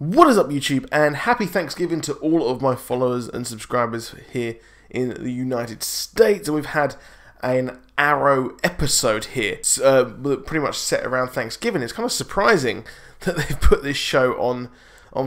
What is up, YouTube, and happy Thanksgiving to all of my followers and subscribers here in the United States. And we've had an Arrow episode here, pretty much set around Thanksgiving. It's kind of surprising that they've put this show on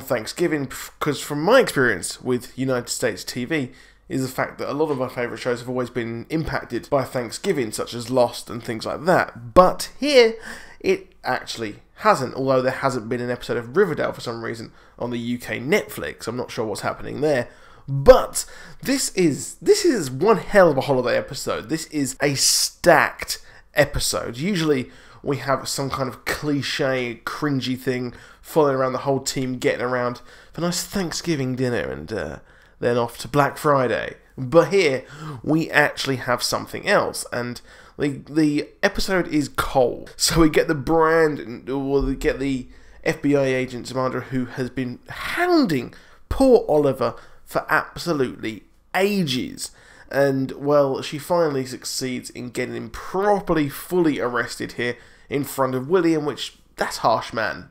Thanksgiving, because from my experience with United States TV is the fact that a lot of my favourite shows have always been impacted by Thanksgiving, such as Lost and things like that. But here, it actually hasn't, although there hasn't been an episode of Riverdale for some reason on the UK Netflix. I'm not sure what's happening there. But this is one hell of a holiday episode. This is a stacked episode. Usually we have some kind of cliche, cringy thing following around the whole team getting around for a nice Thanksgiving dinner and then off to Black Friday. But here we actually have something else, and the episode is cold. So we get the we get the FBI agent Samantha, who has been hounding poor Oliver for absolutely ages. And, well, she finally succeeds in getting him properly, fully arrested here in front of William, which, that's harsh, man.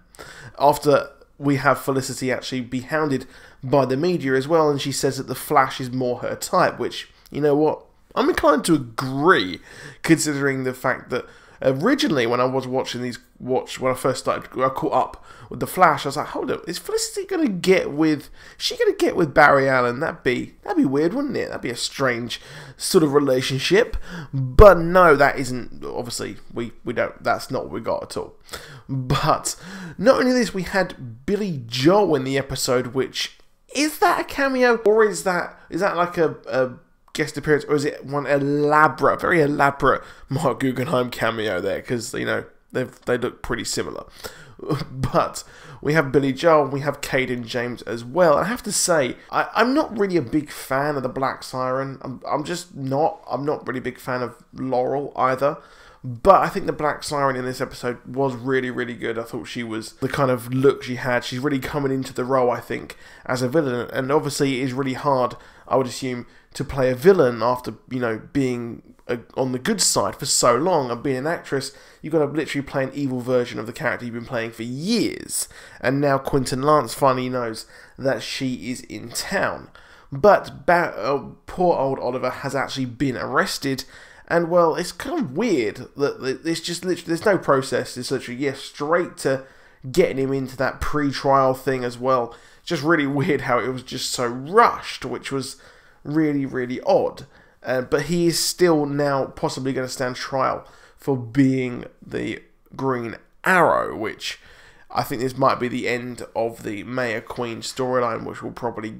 After we have Felicity actually be hounded by the media as well, and she says that the Flash is more her type, which, you know what, I'm inclined to agree, considering the fact that originally when I was watching when I first started, I caught up with the Flash, I was like, hold up, is Felicity gonna get with Barry Allen? That'd be weird, wouldn't it? That'd be a strange sort of relationship. But no, that isn't, obviously, that's not what we got at all. But not only this, we had Billy Joel in the episode, which, is that a cameo, or is that like a guest appearance, or is it one very elaborate Mark Guggenheim cameo there? Because, you know, they look pretty similar. But we have Billy Joel, we have Cayden James as well. I have to say, I'm not really a big fan of the Black Siren. I'm not really a big fan of Laurel either. But I think the Black Siren in this episode was really, really good. I thought she was, the kind of look she had, she's really coming into the role, I think, as a villain. And obviously it is really hard, I would assume, to play a villain after, you know, being on the good side for so long and being an actress. You've got to literally play an evil version of the character you've been playing for years. And now Quentin Lance finally knows that she is in town. But poor old Oliver has actually been arrested. And, well, it's kind of weird that it's just literally, there's no process. It's literally, straight to getting him into that pre-trial thing as well. Just really weird how it was just so rushed, which was really, really odd. But he is still now possibly going to stand trial for being the Green Arrow, which I think this might be the end of the Thea Queen storyline, which will probably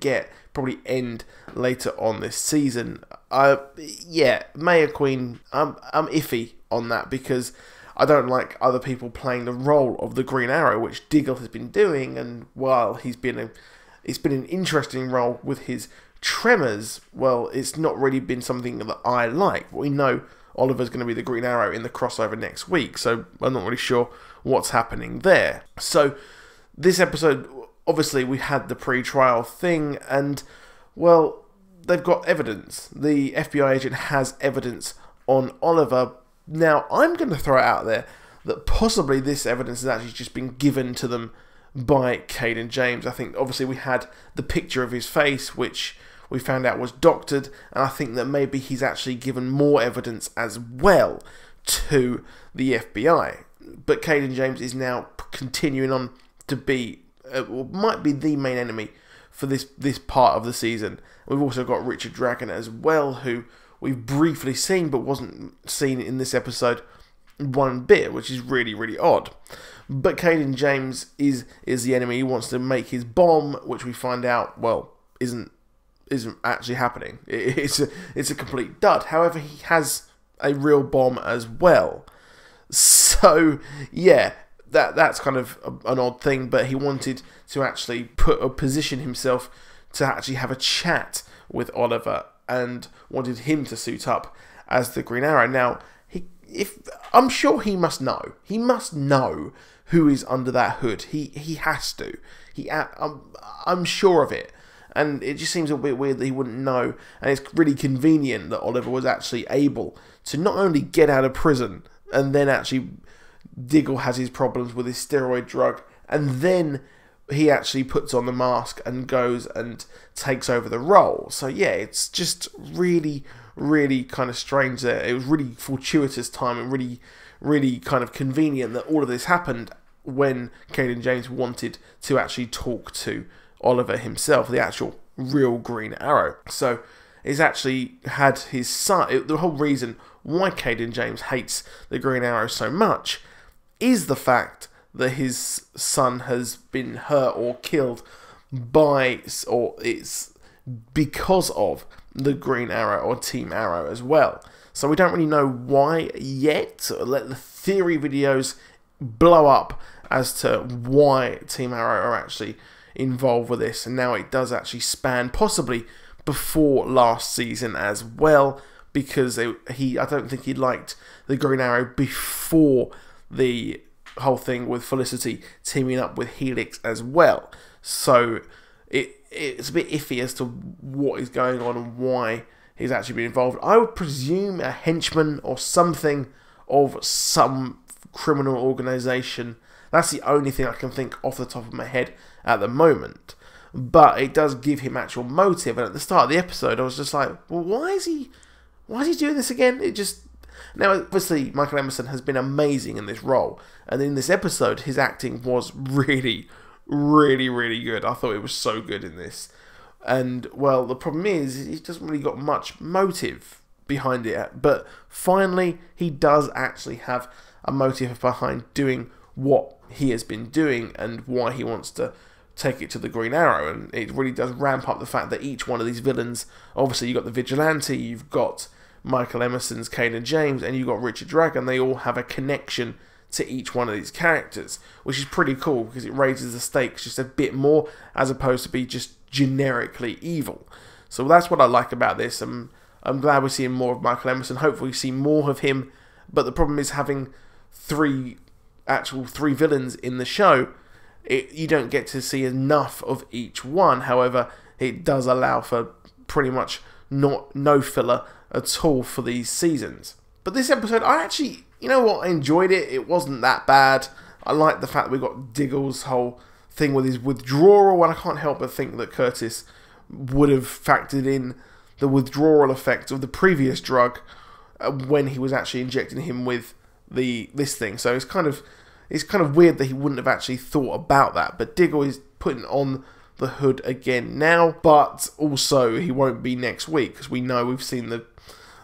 end later on this season. Yeah, Thea Queen, I'm iffy on that, because I don't like other people playing the role of the Green Arrow, which Diggle has been doing, and while it's been an interesting role with his Tremors, well, it's not really been something that I like. We know Oliver's going to be the Green Arrow in the crossover next week, so I'm not really sure what's happening there. So this episode, obviously we had the pre-trial thing, and, well, they've got evidence. The FBI agent has evidence on Oliver. Now, I'm going to throw it out there that possibly this evidence has actually just been given to them by Cayden James. I think, obviously, we had the picture of his face, which we found out was doctored, and I think that maybe he's actually given more evidence as well to the FBI. But Cayden James is now continuing on to be, might be the main enemy for this part of the season. We've also got Richard Dragon as well, who we've briefly seen, but wasn't seen in this episode one bit, which is really, really odd. But Cayden James is the enemy. He wants to make his bomb, which we find out, well, isn't actually happening. It's a complete dud. However, he has a real bomb as well. So, yeah, that's kind of an odd thing, but he wanted to actually position himself to actually have a chat with Oliver and wanted him to suit up as the Green Arrow. Now, I'm sure he must know. He must know who is under that hood. He has to. I'm sure of it. And it just seems a bit weird that he wouldn't know. And it's really convenient that Oliver was actually able to not only get out of prison, and then actually Diggle has his problems with his steroid drug, and then he actually puts on the mask and goes and takes over the role. So yeah, it's just really, really kind of strange there. It was really fortuitous time and really, really kind of convenient that all of this happened when Cayden James wanted to actually talk to Oliver himself, the actual real Green Arrow. So he's actually had his son. The whole reason why Cayden James hates the Green Arrow so much is the fact that his son has been hurt or killed by, or it's because of the Green Arrow or Team Arrow as well. So we don't really know why yet. Let the theory videos blow up as to why Team Arrow are actually involved with this, and now it does actually span possibly before last season as well, because I don't think he liked the Green Arrow before the whole thing with Felicity teaming up with Helix as well. So it's a bit iffy as to what is going on and why he's actually been involved. I would presume a henchman or something of some criminal organisation. That's the only thing I can think off the top of my head at the moment. But it does give him actual motive, and at the start of the episode I was just like, well, why is he doing this again? Now, obviously, Michael Emerson has been amazing in this role, and in this episode, his acting was really, really, really good. I thought it was so good in this. And, well, the problem is, he doesn't really got much motive behind it, but finally, he does actually have a motive behind doing what he has been doing and why he wants to take it to the Green Arrow. And it really does ramp up the fact that each one of these villains, obviously you've got the Vigilante, you've got Michael Emerson's Cayden James, and you've got Richard Dragon. They all have a connection to each one of these characters, which is pretty cool because it raises the stakes just a bit more as opposed to be just generically evil. So that's what I like about this. I'm glad we're seeing more of Michael Emerson. Hopefully we see more of him, but the problem is having three villains in the show, you don't get to see enough of each one. However, it does allow for pretty much no filler at all for these seasons. But this episode, I actually, you know what, I enjoyed it. It wasn't that bad. I like the fact that we got Diggle's whole thing with his withdrawal, and I can't help but think that Curtis would have factored in the withdrawal effect of the previous drug when he was actually injecting him with this thing. So it's kind of weird that he wouldn't have actually thought about that. But Diggle is putting on the hood again now, but also he won't be next week because we know we've seen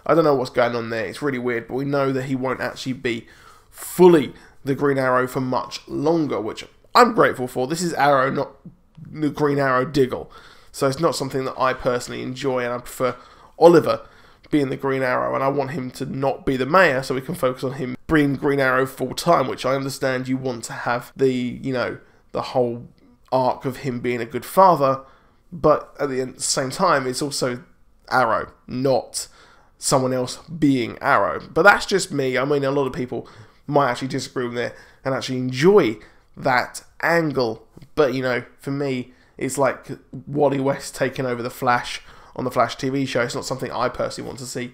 I don't know what's going on there. It's really weird, but we know that he won't actually be fully the Green Arrow for much longer, which I'm grateful for. This is Arrow, not the Green Arrow Diggle. So it's not something that I personally enjoy, and I prefer Oliver being the Green Arrow, and I want him to not be the mayor so we can focus on him being Green Arrow full time, which I understand you want to have the whole arc of him being a good father, but at the same time it's also Arrow, not someone else being Arrow. But that's just me. I mean, a lot of people might actually disagree with it and actually enjoy that angle, but for me it's like Wally West taking over the Flash on the Flash TV show. It's not something I personally want to see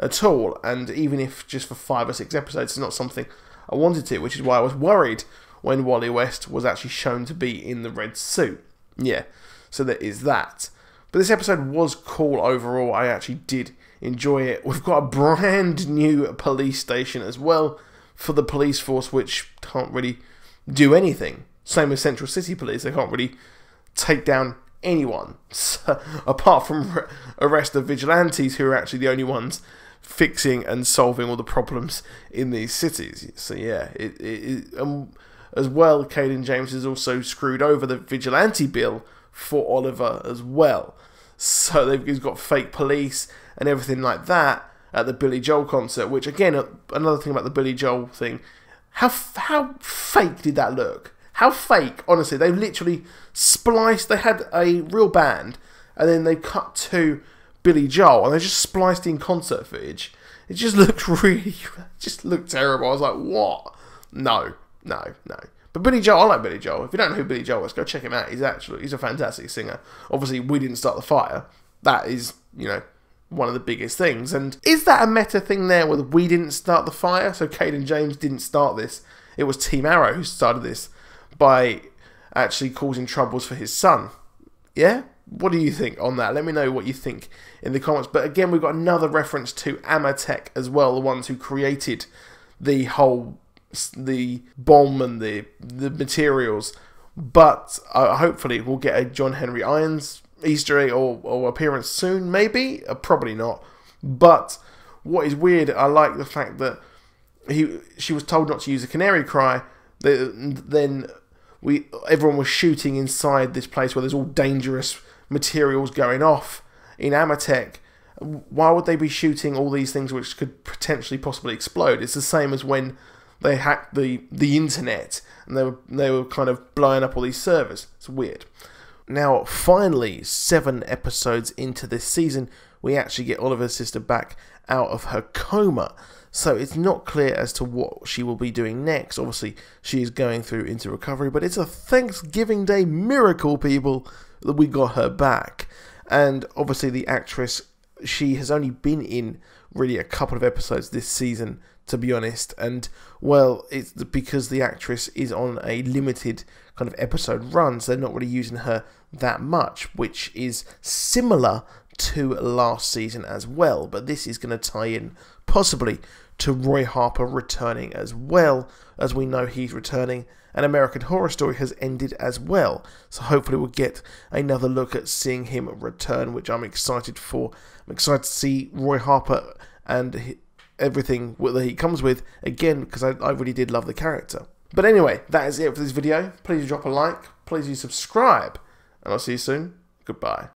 at all, and even if just for 5 or 6 episodes, it's not something I wanted to, which is why I was worried when Wally West was actually shown to be in the red suit. Yeah, so there is that. But this episode was cool overall. I actually did enjoy it. We've got a brand new police station as well for the police force, which can't really do anything. Same as Central City Police. They can't really take down anyone, so, apart from arrest the vigilantes, who are actually the only ones fixing and solving all the problems in these cities. So yeah, as well, Cayden James has also screwed over the vigilante bill for Oliver as well. So he's got fake police and everything like that at the Billy Joel concert, which again, another thing about the Billy Joel thing, how fake did that look? How fake, honestly. They literally spliced, they had a real band, and then they cut to Billy Joel, and they just spliced in concert footage. It just looked terrible. I was like, what? No. But Billy Joel, I like Billy Joel. If you don't know who Billy Joel is, go check him out. He's a fantastic singer. Obviously, We Didn't Start the Fire. That is, one of the biggest things. And is that a meta thing there with We Didn't Start the Fire? So Cayden James didn't start this. It was Team Arrow who started this by actually causing troubles for his son. Yeah? What do you think on that? Let me know what you think in the comments. But again, we've got another reference to Ametek as well, the ones who created the bomb and the materials. But hopefully we'll get a John Henry Irons Easter egg or appearance soon, maybe? Probably not. But what is weird, I like the fact that she was told not to use a canary cry. Then everyone was shooting inside this place where there's all dangerous materials going off in Ametek. Why would they be shooting all these things which could potentially possibly explode? It's the same as when they hacked the internet and they were kind of blowing up all these servers. It's weird. Now, finally, 7 episodes into this season, we actually get Oliver's sister back out of her coma. So it's not clear as to what she will be doing next. Obviously, she is going through into recovery, but it's a Thanksgiving Day miracle, people, that we got her back. And obviously the actress, she has only been in really a couple of episodes this season, to be honest. And, well, it's because the actress is on a limited kind of episode run, so they're not really using her that much, which is similar to last season as well. But this is going to tie in possibly to Roy Harper returning as well, as we know he's returning. And American Horror Story has ended as well, so hopefully we'll get another look at seeing him return, which I'm excited for. I'm excited to see Roy Harper and everything that he comes with again, because I really did love the character. But anyway, that is it for this video. Please drop a like, please do subscribe, and I'll see you soon. Goodbye.